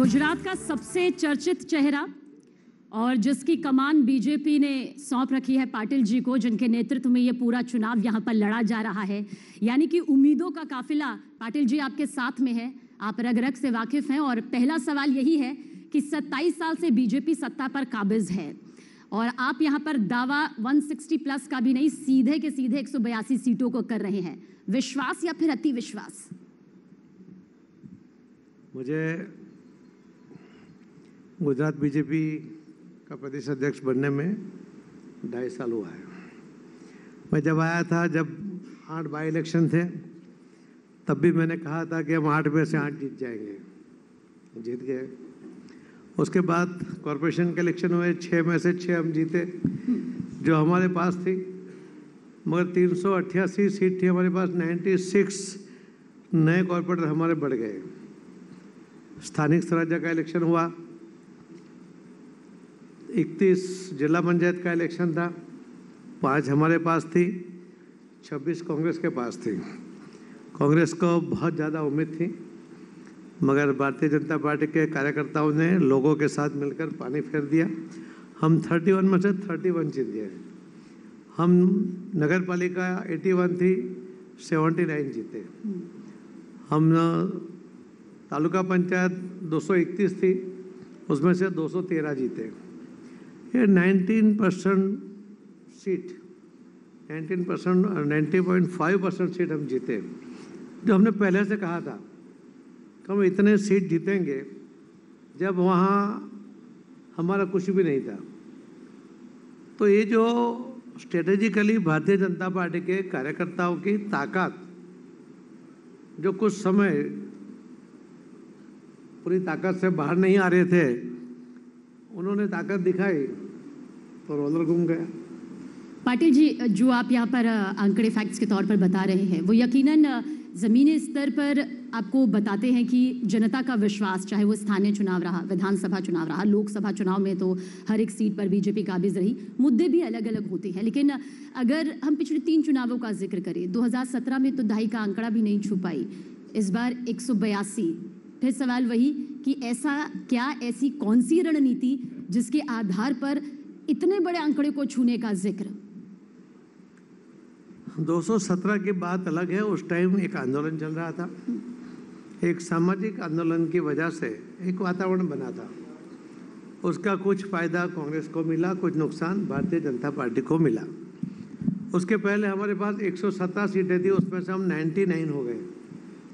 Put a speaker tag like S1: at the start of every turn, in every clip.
S1: गुजरात का सबसे चर्चित चेहरा और जिसकी कमान बीजेपी ने सौंप रखी है पाटिल जी को, जिनके नेतृत्व में ये पूरा चुनाव यहाँ पर लड़ा जा रहा है, यानी कि उम्मीदों का काफिला पाटिल जी आपके साथ में है। आप रग रग से वाकिफ हैं और पहला सवाल यही है कि 27 साल से बीजेपी सत्ता पर काबिज है और आप यहाँ पर दावा 160 प्लस का भी नहीं, सीधे के सीधे 182 सीटों को कर रहे हैं। विश्वास या फिर अति विश्वास?
S2: मुझे गुजरात बीजेपी का प्रदेश अध्यक्ष बनने में 2.5 साल हुआ है। मैं जब आया था, जब 8 बाई इलेक्शन थे, तब भी मैंने कहा था कि हम 8 में से 8 जीत जाएंगे। जीत गए। उसके बाद कॉरपोरेशन के इलेक्शन हुए, 6 में से 6 हम जीते जो हमारे पास थी, मगर 388 सीट थी हमारे पास, 96 नए कॉरपोरेटर हमारे बढ़ गए। स्थानिक स्वराज्य का इलेक्शन हुआ, 31 जिला पंचायत का इलेक्शन था, 5 हमारे पास थी, 26 कांग्रेस के पास थी। कांग्रेस को बहुत ज़्यादा उम्मीद थी, मगर भारतीय जनता पार्टी के कार्यकर्ताओं ने लोगों के साथ मिलकर पानी फेर दिया। हम 31 में से 31 जीत गए। हम नगर पालिका 81 थी, 79 जीते। हम तालुका पंचायत 231 थी, उसमें से 213 जीते। ये 19% सीट, 19% और 90.5% सीट हम जीते, जो हमने पहले से कहा था कि हम इतने सीट जीतेंगे, जब वहाँ हमारा कुछ भी नहीं था। तो ये जो स्ट्रेटेजिकली भारतीय जनता पार्टी के कार्यकर्ताओं की ताकत, जो कुछ समय पूरी ताकत से बाहर नहीं आ रहे थे, उन्होंने ताकत दिखाई तो रोलर घूम गया।
S1: पाटिल जी, जो आप यहाँ पर आंकड़े फैक्ट्स के तौर पर बता रहे हैं, वो यकीनन ज़मीनी स्तर पर आपको बताते हैं कि जनता का विश्वास, चाहे वो स्थानीय चुनाव रहा, विधानसभा चुनाव रहा, लोकसभा चुनाव में तो हर एक सीट पर बीजेपी काबिज रही। मुद्दे भी अलग अलग होते हैं, लेकिन अगर हम पिछले 3 चुनावों का जिक्र करें, 2017 में तो 2.5 का आंकड़ा भी नहीं छू पाई, इस बार 182। फिर सवाल वही कि ऐसा क्या, ऐसी कौन सी रणनीति जिसके आधार पर इतने बड़े आंकड़े को छूने का जिक्र?
S2: 217 की बात अलग है। उस टाइम एक आंदोलन चल रहा था, एक सामाजिक आंदोलन की वजह से एक वातावरण बना था। उसका कुछ फायदा कांग्रेस को मिला, कुछ नुकसान भारतीय जनता पार्टी को मिला। उसके पहले हमारे पास 117 सीटें थी, उसमें से हम 99 हो गए।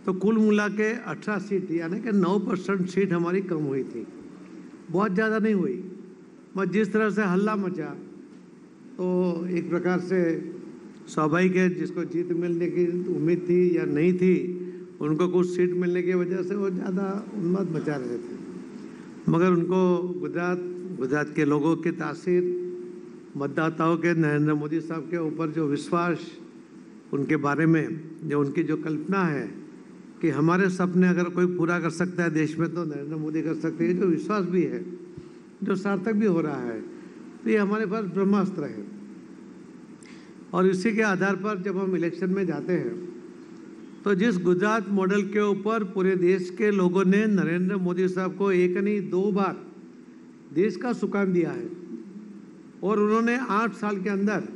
S2: तो कुल मिला के 18 सीट, यानी कि 9% सीट हमारी कम हुई थी। बहुत ज़्यादा नहीं हुई, मगर जिस तरह से हल्ला मचा, तो एक प्रकार से स्वाभाविक है, जिसको जीत मिलने की उम्मीद थी या नहीं थी, उनको कुछ सीट मिलने की वजह से वो ज़्यादा उन्माद मचा रहे थे। मगर उनको गुजरात के लोगों की तासीर, मतदाताओं के नरेंद्र मोदी साहब के ऊपर जो विश्वास, उनके बारे में जो उनकी जो कल्पना है कि हमारे सपने अगर कोई पूरा कर सकता है देश में, तो नरेंद्र मोदी कर सकते हैं, जो विश्वास भी है, जो सार्थक भी हो रहा है, तो ये हमारे पास ब्रह्मास्त्र है। और इसी के आधार पर जब हम इलेक्शन में जाते हैं, तो जिस गुजरात मॉडल के ऊपर पूरे देश के लोगों ने नरेंद्र मोदी साहब को 1 नहीं 2 बार देश का सुकान दिया है, और उन्होंने 8 साल के अंदर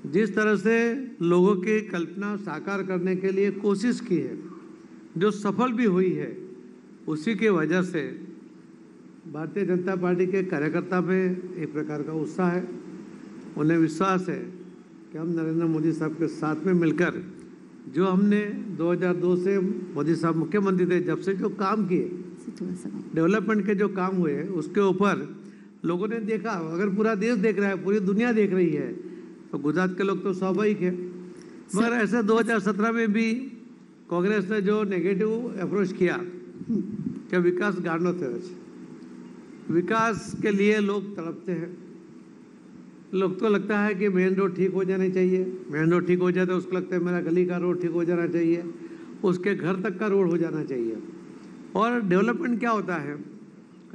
S2: जिस तरह से लोगों की कल्पना साकार करने के लिए कोशिश की है, जो सफल भी हुई है, उसी की वजह से भारतीय जनता पार्टी के कार्यकर्ता में एक प्रकार का उत्साह है। उन्हें विश्वास है कि हम नरेंद्र मोदी साहब के साथ में मिलकर, जो हमने 2002 से मोदी साहब मुख्यमंत्री थे, जब से जो काम किए, डेवलपमेंट के जो काम हुए, उसके ऊपर लोगों ने देखा। अगर पूरा देश देख रहा है, पूरी दुनिया देख रही है, तो गुजरात के लोग तो स्वाभाविक है। मगर ऐसे 2017 में भी कांग्रेस ने जो नेगेटिव अप्रोच किया कि विकास गाड़नो थे, विकास के लिए लोग तड़पते हैं। लोग को लगता है कि मेन रोड ठीक हो जानी चाहिए, मेन रोड ठीक हो जाए तो उसको लगता है मेरा गली का रोड ठीक हो जाना चाहिए, उसके घर तक का रोड हो जाना चाहिए। और डेवलपमेंट क्या होता है,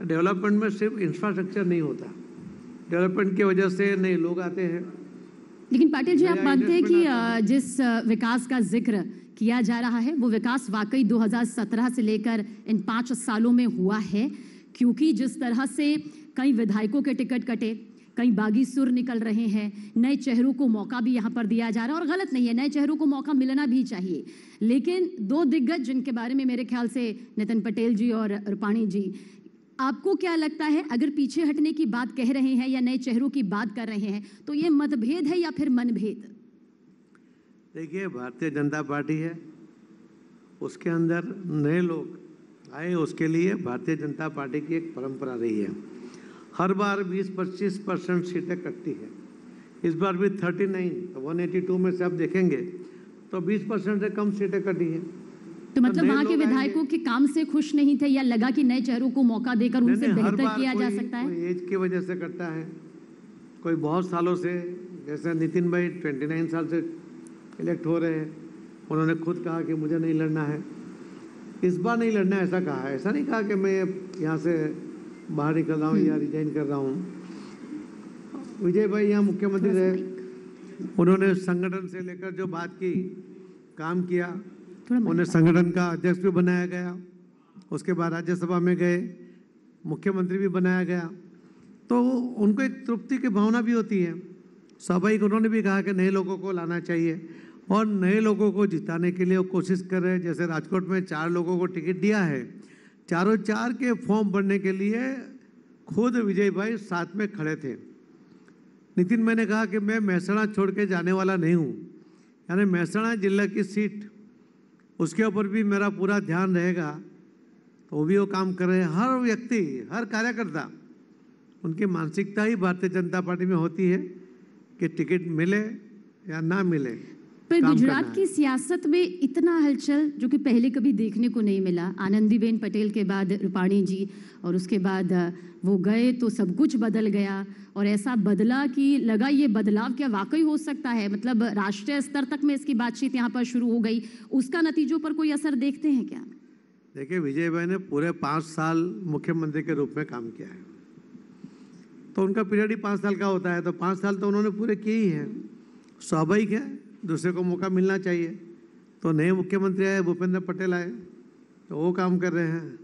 S2: डेवलपमेंट में सिर्फ इंफ्रास्ट्रक्चर नहीं होता, डेवलपमेंट की वजह से नए लोग आते हैं।
S1: लेकिन पाटिल जी, आप मानते हैं कि जिस विकास का जिक्र किया जा रहा है वो विकास वाकई 2017 से लेकर इन 5 सालों में हुआ है, क्योंकि जिस तरह से कई विधायकों के टिकट कटे, कई बागी सुर निकल रहे हैं, नए चेहरों को मौका भी यहाँ पर दिया जा रहा है और गलत नहीं है, नए चेहरों को मौका मिलना भी चाहिए। लेकिन 2 दिग्गज जिनके बारे में मेरे ख्याल से नितिन पटेल जी और रूपाणी जी, आपको क्या लगता है अगर पीछे हटने की बात कह रहे हैं या नए चेहरों की बात कर रहे हैं तो ये मतभेद है या फिर मनभेद?
S2: देखिए, भारतीय जनता पार्टी है, उसके अंदर नए लोग आए, उसके लिए भारतीय जनता पार्टी की एक परंपरा रही है। हर बार 20-25% सीटें कटती है। इस बार भी 39 182 में से आप देखेंगे तो 20% से कम सीटें कटी हैं।
S1: तो मतलब वहाँ के विधायकों के काम से खुश नहीं थे या लगा कि नए चेहरों को मौका देकर उनसे बेहतर किया जा सकता है?
S2: कोई एज की वजह से करता है, कोई बहुत सालों से, जैसे नितिन भाई 29 साल से इलेक्ट हो रहे हैं, उन्होंने खुद कहा कि मुझे नहीं लड़ना है, इस बार नहीं लड़ना है, ऐसा कहा है। ऐसा नहीं कहा कि मैं यहाँ से बाहर निकल रहा हूँ या रिजाइन कर रहा हूँ। विजय भाई यहाँ मुख्यमंत्री रहे, उन्होंने संगठन से लेकर जो बात की, काम किया, उन्हें संगठन का अध्यक्ष भी बनाया गया, उसके बाद राज्यसभा में गए, मुख्यमंत्री भी बनाया गया, तो उनको एक तृप्ति की भावना भी होती है। स्वाभाविक उन्होंने भी कहा कि नए लोगों को लाना चाहिए और नए लोगों को जिताने के लिए वो कोशिश कर रहे हैं। जैसे राजकोट में 4 लोगों को टिकट दिया है, चारों 4 के फॉर्म भरने के लिए खुद विजय भाई साथ में खड़े थे। नितिन मैंने कहा कि मैं महसाणा छोड़ के जाने वाला नहीं हूँ, यानी महसाणा जिला की सीट, उसके ऊपर भी मेरा पूरा ध्यान रहेगा, तो वो भी वो काम कर रहे हैं। हर व्यक्ति, हर कार्यकर्ता, उनकी मानसिकता ही भारतीय जनता पार्टी में होती है कि टिकट मिले या ना मिले।
S1: पर गुजरात की सियासत में इतना हलचल जो कि पहले कभी देखने को नहीं मिला। आनंदीबेन पटेल के बाद रूपाणी जी और उसके बाद वो गए तो सब कुछ बदल गया और ऐसा बदला कि लगा ये बदलाव क्या वाकई हो सकता है, मतलब राष्ट्रीय स्तर तक में इसकी बातचीत यहाँ पर शुरू हो गई। उसका नतीजों पर कोई असर देखते हैं क्या?
S2: देखिए, विजय भाई ने पूरे 5 साल मुख्यमंत्री के रूप में काम किया है, तो उनका पीरियड ही 5 साल का होता है, तो 5 साल तो उन्होंने पूरे किए ही हैं। स्वाभाविक है, दूसरे को मौका मिलना चाहिए। तो नए मुख्यमंत्री आए, भूपेंद्र पटेल आए, तो वो काम कर रहे हैं।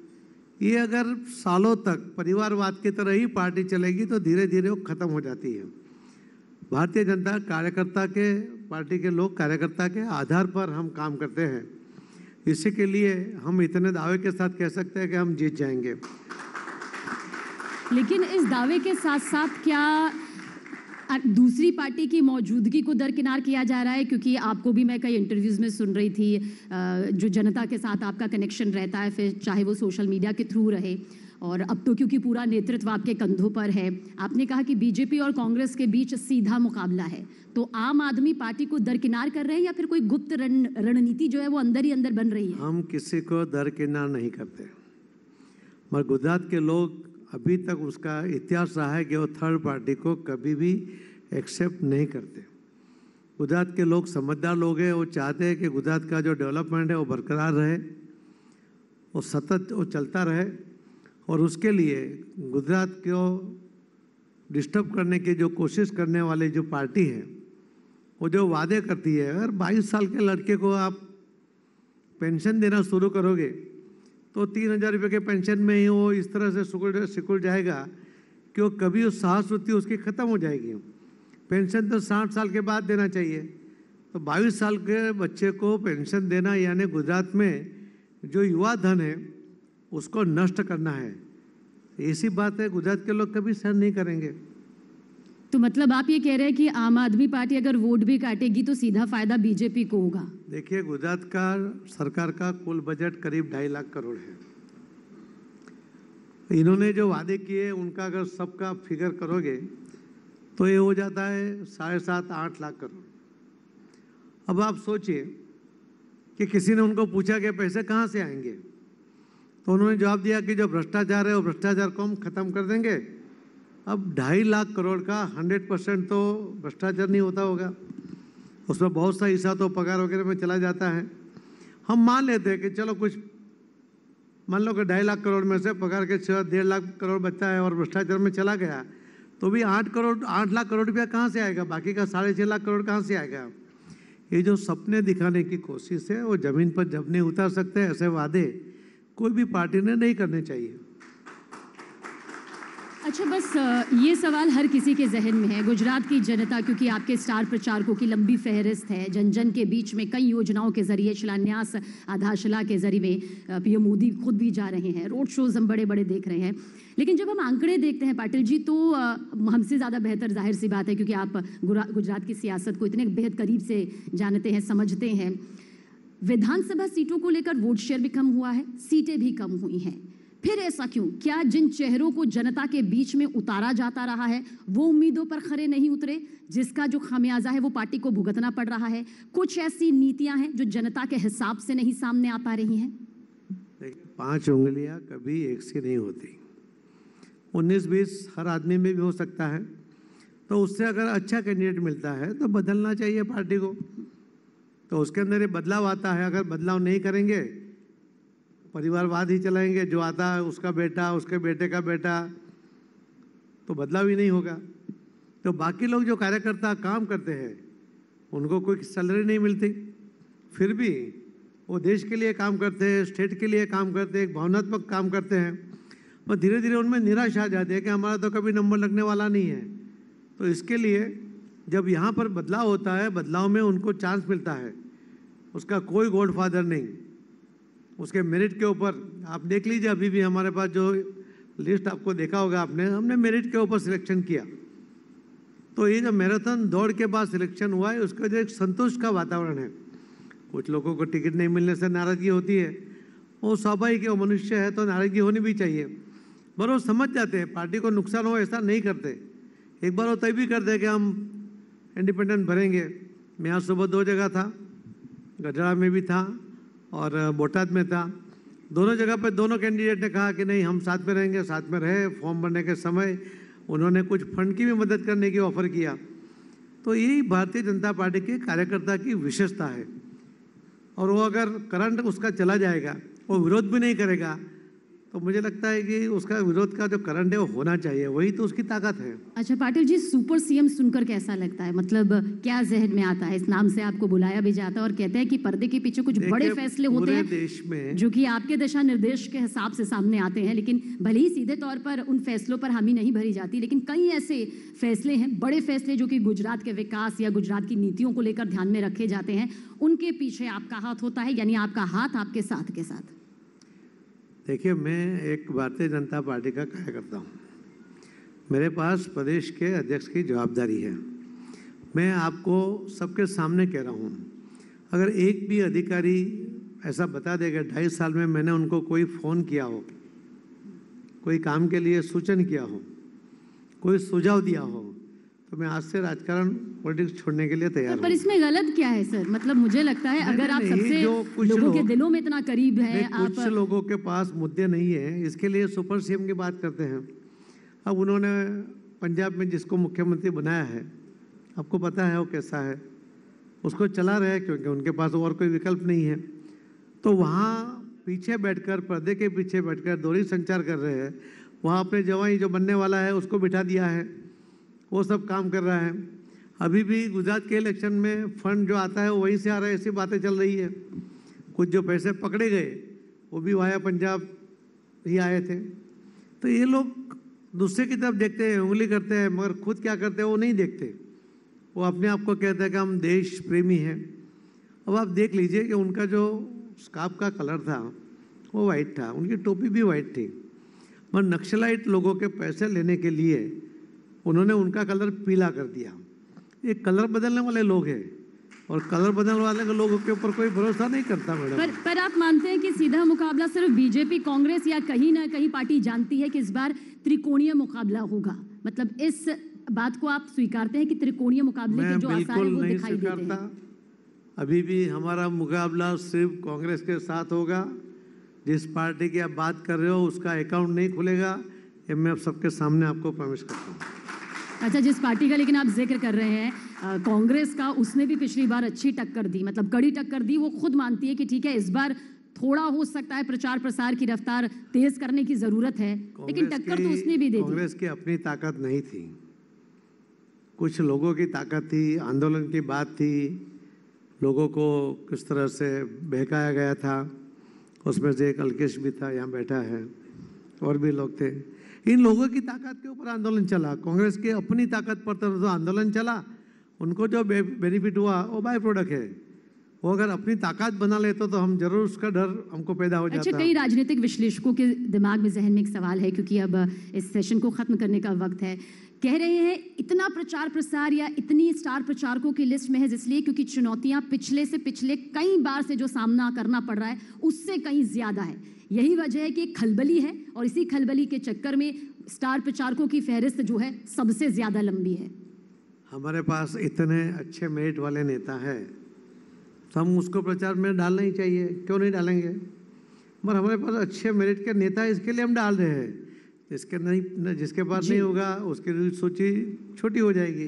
S2: ये अगर सालों तक परिवारवाद की तरह ही पार्टी चलेगी तो धीरे धीरे वो खत्म हो जाती है। भारतीय जनता कार्यकर्ता के, पार्टी के लोग कार्यकर्ता के आधार पर हम काम करते हैं। इसी के लिए हम इतने दावे के साथ कह सकते हैं कि हम जीत जाएंगे।
S1: लेकिन इस दावे के साथ साथ क्या दूसरी पार्टी की मौजूदगी को दरकिनार किया जा रहा है? क्योंकि आपको भी मैं कई इंटरव्यूज में सुन रही थी, जो जनता के साथ आपका कनेक्शन रहता है, फिर चाहे वो सोशल मीडिया के थ्रू रहे, और अब तो क्योंकि पूरा नेतृत्व आपके कंधों पर है, आपने कहा कि बीजेपी और कांग्रेस के बीच सीधा मुकाबला है। तो आम आदमी पार्टी को दरकिनार कर रहे हैं या फिर कोई गुप्त रणनीति जो है वो अंदर ही अंदर बन रही है?
S2: हम किसी को दरकिनार नहीं करते, मगर गुजरात के लोग अभी तक उसका इतिहास रहा है कि वो थर्ड पार्टी को कभी भी एक्सेप्ट नहीं करते। गुजरात के लोग समझदार लोग हैं, वो चाहते हैं कि गुजरात का जो डेवलपमेंट है वो बरकरार रहे, वो सतत वो चलता रहे, और उसके लिए गुजरात को डिस्टर्ब करने की जो कोशिश करने वाली जो पार्टी है, वो जो वादे करती है, अगर 22 साल के लड़के को आप पेंशन देना शुरू करोगे तो 3,000 रुपये के पेंशन में ही वो इस तरह से सिकुड़ जाएगा कि वो कभी उस साहसवृत्ति उसकी ख़त्म हो जाएगी। पेंशन तो 60 साल के बाद देना चाहिए, तो 22 साल के बच्चे को पेंशन देना यानी गुजरात में जो युवा धन है उसको नष्ट करना है। ऐसी बात है, गुजरात के लोग कभी सहन नहीं करेंगे।
S1: तो मतलब आप ये कह रहे हैं कि आम आदमी पार्टी अगर वोट भी काटेगी तो सीधा फायदा बीजेपी को होगा?
S2: देखिए, गुजरात का सरकार का कुल बजट करीब 2.5 लाख करोड़ है। इन्होंने जो वादे किए उनका अगर सबका फिगर करोगे तो ये हो जाता है 7.5-8 लाख करोड़। अब आप सोचिए कि किसी ने उनको पूछा कि पैसे कहाँ से आएंगे, तो उन्होंने जवाब दिया कि जो भ्रष्टाचार है वो भ्रष्टाचार को हम खत्म कर देंगे। अब 2.5 लाख करोड़ का 100% तो भ्रष्टाचार नहीं होता होगा, उसमें बहुत सा हिस्सा तो पगार वगैरह में चला जाता है। हम मान लेते हैं कि चलो कुछ, मान लो कि 2.5 लाख करोड़ में से पगार के 1.5 लाख करोड़ बचता है और भ्रष्टाचार में चला गया, तो भी 8 लाख करोड़ रुपया कहाँ से आएगा? बाकी का 6.5 लाख करोड़ कहाँ से आएगा? ये जो सपने दिखाने की कोशिश है वो जमीन पर जब नहीं उतार सकते, ऐसे वादे कोई भी पार्टी ने नहीं करने चाहिए।
S1: अच्छा, बस ये सवाल हर किसी के जहन में है। गुजरात की जनता, क्योंकि आपके स्टार प्रचारकों की लंबी फहरिस्त है, जन जन के बीच में कई योजनाओं के जरिए, शिलान्यास, आधारशिला के जरिए पीएम मोदी खुद भी जा रहे हैं, रोड शोज हम बड़े बड़े देख रहे हैं। लेकिन जब हम आंकड़े देखते हैं पाटिल जी, तो हमसे ज़्यादा बेहतर जाहिर सी बात है, क्योंकि आप गुजरात की सियासत को इतने बेहद करीब से जानते हैं, समझते हैं। विधानसभा सीटों को लेकर वोट शेयर भी कम हुआ है, सीटें भी कम हुई हैं। फिर ऐसा क्यों? क्या जिन चेहरों को जनता के बीच में उतारा जाता रहा है वो उम्मीदों पर खरे नहीं उतरे, जिसका जो खामियाजा है वो पार्टी को भुगतना पड़ रहा है? कुछ ऐसी नीतियां हैं जो जनता के हिसाब से नहीं सामने आ पा रही हैं।
S2: देखिए, 5 उंगलियां कभी एक सी नहीं होती। 19-20 हर आदमी में भी हो सकता है। तो उससे अगर अच्छा कैंडिडेट मिलता है तो बदलना चाहिए पार्टी को, तो उसके अंदर ये बदलाव आता है। अगर बदलाव नहीं करेंगे, परिवारवाद ही चलाएंगे, जो आता है उसका बेटा, उसके बेटे का बेटा, तो बदलाव ही नहीं होगा। तो बाकी लोग जो कार्यकर्ता काम करते हैं उनको कोई सैलरी नहीं मिलती, फिर भी वो देश के लिए काम करते हैं, स्टेट के लिए काम करते हैं, एक भावनात्मक काम करते हैं। और धीरे धीरे उनमें निराशा आ जाती है कि हमारा तो कभी नंबर लगने वाला नहीं है। तो इसके लिए जब यहाँ पर बदलाव होता है, बदलाव में उनको चांस मिलता है। उसका कोई गॉडफादर नहीं, उसके मेरिट के ऊपर आप देख लीजिए। अभी भी हमारे पास जो लिस्ट आपको देखा होगा आपने, हमने मेरिट के ऊपर सिलेक्शन किया। तो ये जो मैराथन दौड़ के बाद सिलेक्शन हुआ है, उसका जो एक संतोष का वातावरण है। कुछ लोगों को टिकट नहीं मिलने से नाराज़गी होती है, वो स्वाभाविक है, वो मनुष्य है, तो नाराज़गी होनी भी चाहिए। पर वो समझ जाते हैं पार्टी को नुकसान हो ऐसा नहीं करते। एक बार वो तय भी करते कि हम इंडिपेंडेंट भरेंगे। मैं आज सुबह 2 जगह था, गढ़ड़ा में भी था और बोटाद में था। दोनों जगह पर दोनों कैंडिडेट ने कहा कि नहीं, हम साथ में रहेंगे। साथ में रहे। फॉर्म भरने के समय उन्होंने कुछ फंड की भी मदद करने की ऑफर किया। तो यही भारतीय जनता पार्टी के कार्यकर्ता की विशेषता है। और वो अगर करंट उसका चला जाएगा, वो विरोध भी नहीं करेगा, तो मुझे लगता है कि उसका विरोध का जो करंट है वो होना चाहिए, वही तो उसकी ताकत है।
S1: अच्छा पाटिल जी, सुपर सीएम सुनकर कैसा लगता है? मतलब क्या जहन में आता है? इस नाम से आपको बुलाया भी जाता है और कहते हैं कि पर्दे के पीछे कुछ बड़े फैसले होते हैं
S2: देश में,
S1: जो कि आपके दिशा निर्देश के हिसाब से सामने आते हैं। लेकिन भले ही सीधे तौर पर उन फैसलों पर हामी नहीं भरी जाती, लेकिन कई ऐसे फैसले हैं, बड़े फैसले, जो कि गुजरात के विकास या गुजरात की नीतियों को लेकर ध्यान में रखे जाते हैं। उनके पीछे आपका हाथ होता है, यानी आपका हाथ आपके साथ के साथ।
S2: देखिए, मैं एक भारतीय जनता पार्टी का कार्यकर्ता हूँ। मेरे पास प्रदेश के अध्यक्ष की जवाबदारी है। मैं आपको सबके सामने कह रहा हूँ, अगर एक भी अधिकारी ऐसा बता देगा 2.5 साल में मैंने उनको कोई फ़ोन किया हो, कोई काम के लिए सूचन किया हो, कोई सुझाव दिया हो, तो मैं आज से राजकारण पॉलिटिक्स छोड़ने के लिए तैयार हूं।
S1: पर इसमें गलत क्या है सर? मतलब मुझे लगता है अगर आप सबसे लोगों के दिलों में इतना करीब है,
S2: कुछ लोगों के पास मुद्दे नहीं है, इसके लिए सुपर सीएम की बात करते हैं। अब उन्होंने पंजाब में जिसको मुख्यमंत्री बनाया है, आपको पता है वो कैसा है, उसको चला रहे हैं क्योंकि उनके पास और कोई विकल्प नहीं है। तो वहाँ पीछे बैठकर, पर्दे के पीछे बैठकर दोहरी संचार कर रहे हैं। वहाँ अपने जवाई जो बनने वाला है उसको बिठा दिया है, वो सब काम कर रहा है। अभी भी गुजरात के इलेक्शन में फंड जो आता है वो वहीं से आ रहा है, ऐसी बातें चल रही है। कुछ जो पैसे पकड़े गए वो भी वाया पंजाब ही आए थे। तो ये लोग दूसरे की तरफ देखते हैं, उंगली करते हैं, मगर खुद क्या करते हैं वो नहीं देखते। वो अपने आप को कहते हैं कि हम देश प्रेमी हैं। अब आप देख लीजिए कि उनका जो स्कार्फ का कलर था वो वाइट था, उनकी टोपी भी वाइट थी, मगर नक्सलाइट लोगों के पैसे लेने के लिए उन्होंने उनका कलर पीला कर दिया। ये कलर बदलने वाले लोग हैं और कलर बदलने वाले लोगों के ऊपर कोई भरोसा नहीं करता मैडम।
S1: पर आप मानते हैं कि सीधा मुकाबला सिर्फ बीजेपी कांग्रेस, या कहीं ना कहीं पार्टी जानती है कि इस बार त्रिकोणीय मुकाबला होगा? मतलब इस बात को आप स्वीकारते हैं कि त्रिकोणीय मुकाबले के जो आसार है वो दिखाई देते हैं?
S2: अभी भी हमारा मुकाबला सिर्फ कांग्रेस के साथ होगा। जिस पार्टी की आप बात कर रहे हो उसका अकाउंट नहीं खुलेगा, ये मैं सबके सामने आपको प्रॉमिस करता हूँ।
S1: अच्छा, जिस पार्टी का लेकिन आप जिक्र कर रहे हैं कांग्रेस का, उसने भी पिछली बार अच्छी टक्कर दी, मतलब कड़ी टक्कर दी। वो खुद मानती है कि ठीक है, इस बार थोड़ा हो सकता है प्रचार प्रसार की रफ्तार तेज करने की जरूरत है, लेकिन टक्कर तो उसने भी दे दी।
S2: कांग्रेस की अपनी ताकत नहीं थी, कुछ लोगों की ताकत थी, आंदोलन की बात थी, लोगों को किस तरह से बहकाया गया था। उसमें से एक अलकेश भी था, यहाँ बैठा है, और भी लोग थे। इन लोगों की ताकत के ऊपर आंदोलन चला। कांग्रेस के अपनी ताकत पर तो आंदोलन चला, उनको जो बेनिफिट हुआ वो बाय प्रोडक्ट है। वो अगर अपनी ताकत बना लेते तो हम जरूर उसका डर हमको पैदा हो जाता।
S1: अच्छा, कई राजनीतिक विश्लेषकों के दिमाग में, जहन में एक सवाल है, क्योंकि अब इस सेशन को खत्म करने का वक्त है। कह रहे हैं इतना प्रचार प्रसार या इतनी स्टार प्रचारकों की लिस्ट में है इसलिए क्योंकि चुनौतियां पिछले कई बार से जो सामना करना पड़ रहा है उससे कहीं ज्यादा है। यही वजह है कि एक खलबली है और इसी खलबली के चक्कर में स्टार प्रचारकों की फहरिस्त जो है सबसे ज्यादा लंबी है।
S2: हमारे पास इतने अच्छे मेरिट वाले नेता है तो हम उसको प्रचार में डालना ही चाहिए, क्यों नहीं डालेंगे। मगर हमारे पास अच्छे मेरिट के नेता है, इसके लिए हम डाल रहे हैं। जिसके पास नहीं होगा उसकी सोची छोटी हो जाएगी।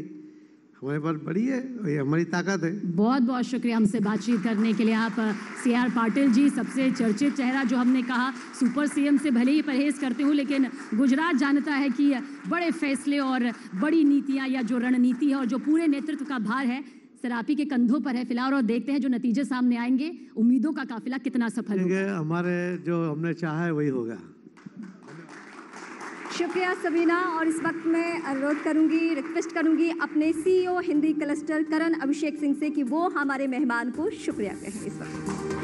S2: हमारे पास बड़ी है, ये हमारी ताकत है।
S1: बहुत बहुत शुक्रिया हमसे बातचीत करने के लिए। आप CR पाटिल जी, सबसे चर्चित चेहरा, जो हमने कहा सुपर CM से भले ही परहेज करते हो लेकिन गुजरात जानता है कि बड़े फैसले और बड़ी नीतियां या जो रणनीति है और जो पूरे नेतृत्व का भार है सरापी के कंधों पर है फिलहाल। और देखते हैं जो नतीजे सामने आएंगे, उम्मीदों का काफिला कितना सफल होगा।
S2: हमारे जो हमने चाहा है वही होगा।
S3: शुक्रिया सबीना। और इस वक्त मैं अनुरोध करूंगी, रिक्वेस्ट करूंगी अपने CEO हिंदी क्लस्टर करण अभिषेक सिंह से कि वो हमारे मेहमान को शुक्रिया कहें इस वक्त।